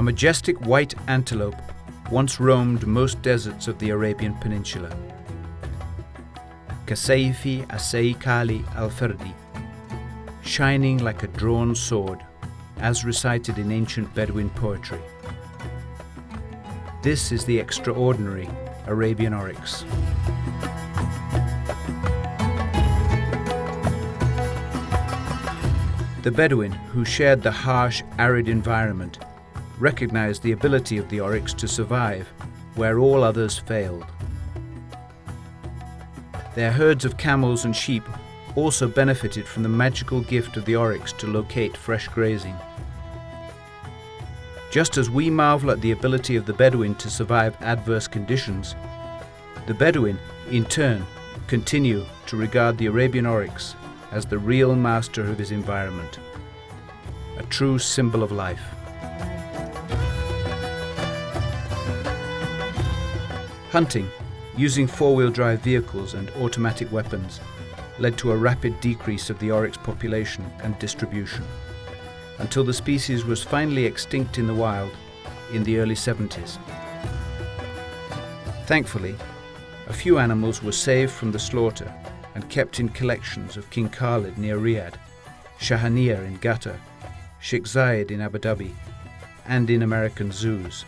A majestic white antelope once roamed most deserts of the Arabian Peninsula. Kasayfi Asaykali al-Fardi, shining like a drawn sword, as recited in ancient Bedouin poetry. This is the extraordinary Arabian Oryx. The Bedouin, who shared the harsh, arid environment, recognized the ability of the oryx to survive where all others failed. Their herds of camels and sheep also benefited from the magical gift of the oryx to locate fresh grazing. Just as we marvel at the ability of the Bedouin to survive adverse conditions, the Bedouin, in turn, continue to regard the Arabian oryx as the real master of his environment, a true symbol of life. Hunting, using four-wheel drive vehicles and automatic weapons, led to a rapid decrease of the oryx population and distribution, until the species was finally extinct in the wild in the early 70s. Thankfully, a few animals were saved from the slaughter and kept in collections of King Khalid near Riyadh, Shahaniya in Qatar, Sheikh Zayed in Abu Dhabi, and in American zoos.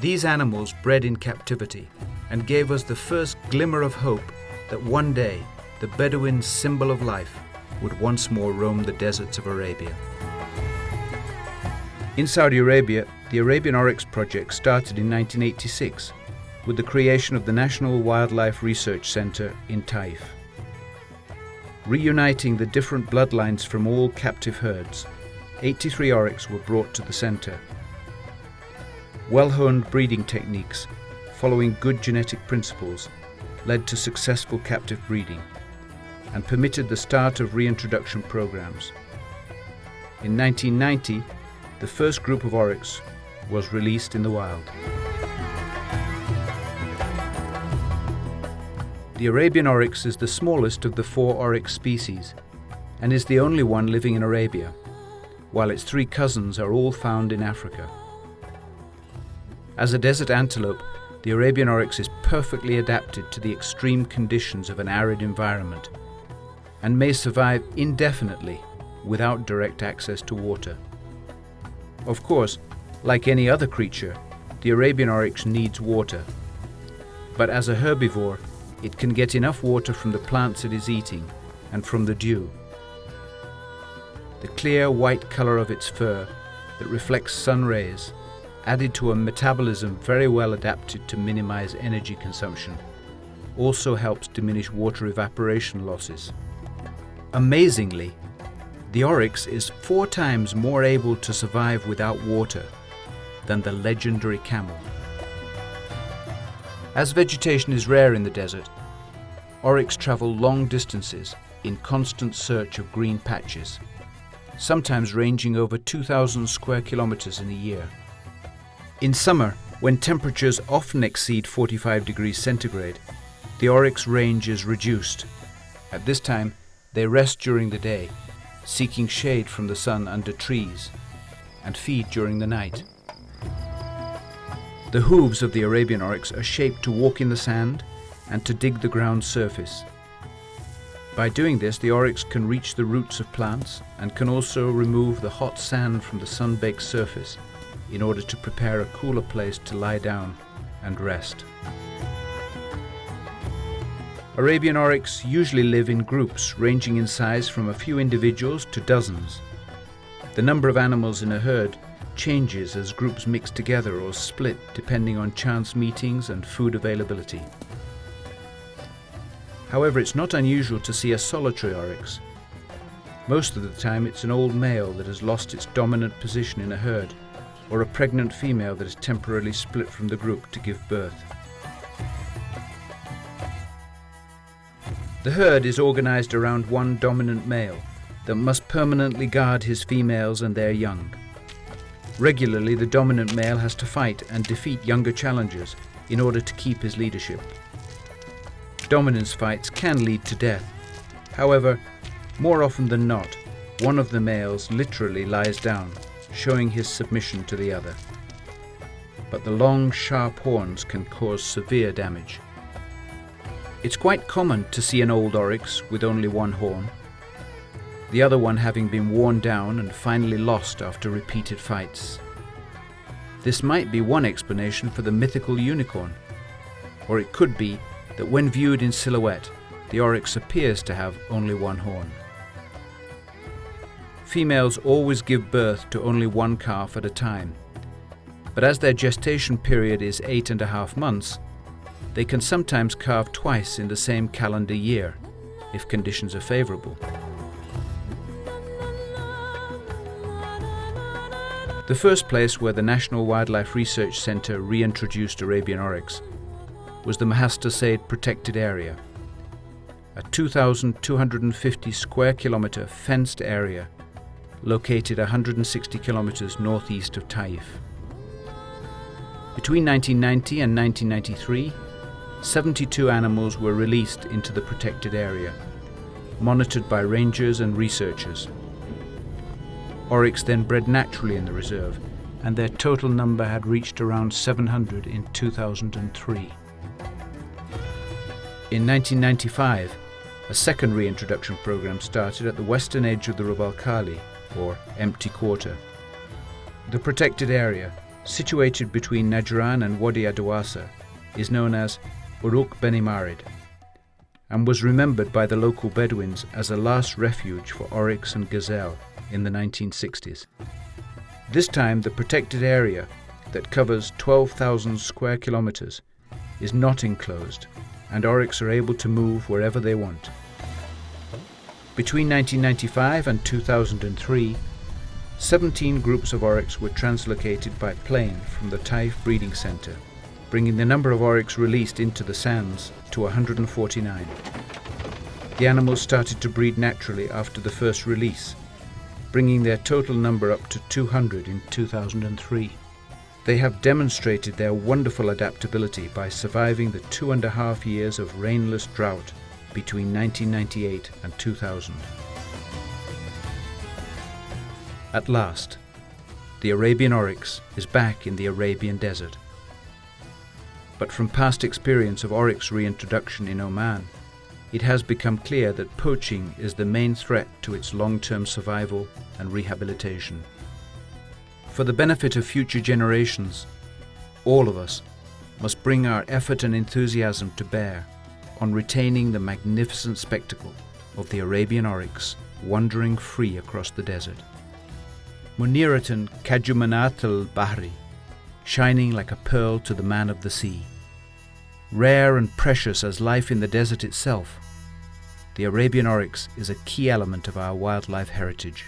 These animals bred in captivity and gave us the first glimmer of hope that one day the Bedouin symbol of life would once more roam the deserts of Arabia. In Saudi Arabia, the Arabian Oryx project started in 1986 with the creation of the National Wildlife Research Center in Taif. Reuniting the different bloodlines from all captive herds, 83 oryx were brought to the center. Well-honed breeding techniques, following good genetic principles, led to successful captive breeding and permitted the start of reintroduction programs. In 1990, the first group of oryx was released in the wild. The Arabian oryx is the smallest of the 4 oryx species and is the only one living in Arabia, while its 3 cousins are all found in Africa. As a desert antelope, the Arabian oryx is perfectly adapted to the extreme conditions of an arid environment and may survive indefinitely without direct access to water. Of course, like any other creature, the Arabian oryx needs water, but as a herbivore, it can get enough water from the plants it is eating and from the dew. The clear white color of its fur that reflects sun rays, added to a metabolism very well adapted to minimize energy consumption, also helps diminish water evaporation losses. Amazingly, the oryx is 4 times more able to survive without water than the legendary camel. As vegetation is rare in the desert, oryx travel long distances in constant search of green patches, sometimes ranging over 2,000 square kilometers in a year. In summer, when temperatures often exceed 45 degrees centigrade, the oryx range is reduced. At this time, they rest during the day, seeking shade from the sun under trees, and feed during the night. The hooves of the Arabian oryx are shaped to walk in the sand and to dig the ground surface. By doing this, the oryx can reach the roots of plants and can also remove the hot sand from the sun-baked surface in order to prepare a cooler place to lie down and rest. Arabian oryx usually live in groups ranging in size from a few individuals to dozens. The number of animals in a herd changes as groups mix together or split depending on chance meetings and food availability. However, it's not unusual to see a solitary oryx. Most of the time it's an old male that has lost its dominant position in a herd, or a pregnant female that is temporarily split from the group to give birth. The herd is organized around one dominant male that must permanently guard his females and their young. Regularly, the dominant male has to fight and defeat younger challengers in order to keep his leadership. Dominance fights can lead to death. However, more often than not, one of the males literally lies down, showing his submission to the other. But the long, sharp horns can cause severe damage. It's quite common to see an old oryx with only one horn, the other one having been worn down and finally lost after repeated fights. This might be one explanation for the mythical unicorn, or it could be that when viewed in silhouette, the oryx appears to have only one horn. Females always give birth to only one calf at a time, but as their gestation period is 8.5 months, they can sometimes calve twice in the same calendar year, if conditions are favorable. The first place where the National Wildlife Research Centre reintroduced Arabian oryx was the Mahasta Protected Area, a 2,250 square kilometre fenced area located 160 kilometres northeast of Taif. Between 1990 and 1993, 72 animals were released into the protected area, monitored by rangers and researchers. Oryx then bred naturally in the reserve, and their total number had reached around 700 in 2003. In 1995, a second reintroduction program started at the western edge of the Rub al Khali, or Empty Quarter. The protected area, situated between Najran and Wadi Adawasa, is known as Uruq Beni Marid, and was remembered by the local Bedouins as a last refuge for oryx and gazelle in the 1960s. This time the protected area, that covers 12,000 square kilometres, is not enclosed, and oryx are able to move wherever they want. Between 1995 and 2003, 17 groups of oryx were translocated by plane from the Taif Breeding Centre, bringing the number of oryx released into the sands to 149. The animals started to breed naturally after the first release, bringing their total number up to 200 in 2003. They have demonstrated their wonderful adaptability by surviving the 2.5 years of rainless drought between 1998 and 2000. At last, the Arabian oryx is back in the Arabian desert. But from past experience of oryx reintroduction in Oman, it has become clear that poaching is the main threat to its long-term survival and rehabilitation. For the benefit of future generations, all of us must bring our effort and enthusiasm to bear on retaining the magnificent spectacle of the Arabian oryx wandering free across the desert. Muniratan kajumanat al-bahri, shining like a pearl to the man of the sea. Rare and precious as life in the desert itself, the Arabian oryx is a key element of our wildlife heritage.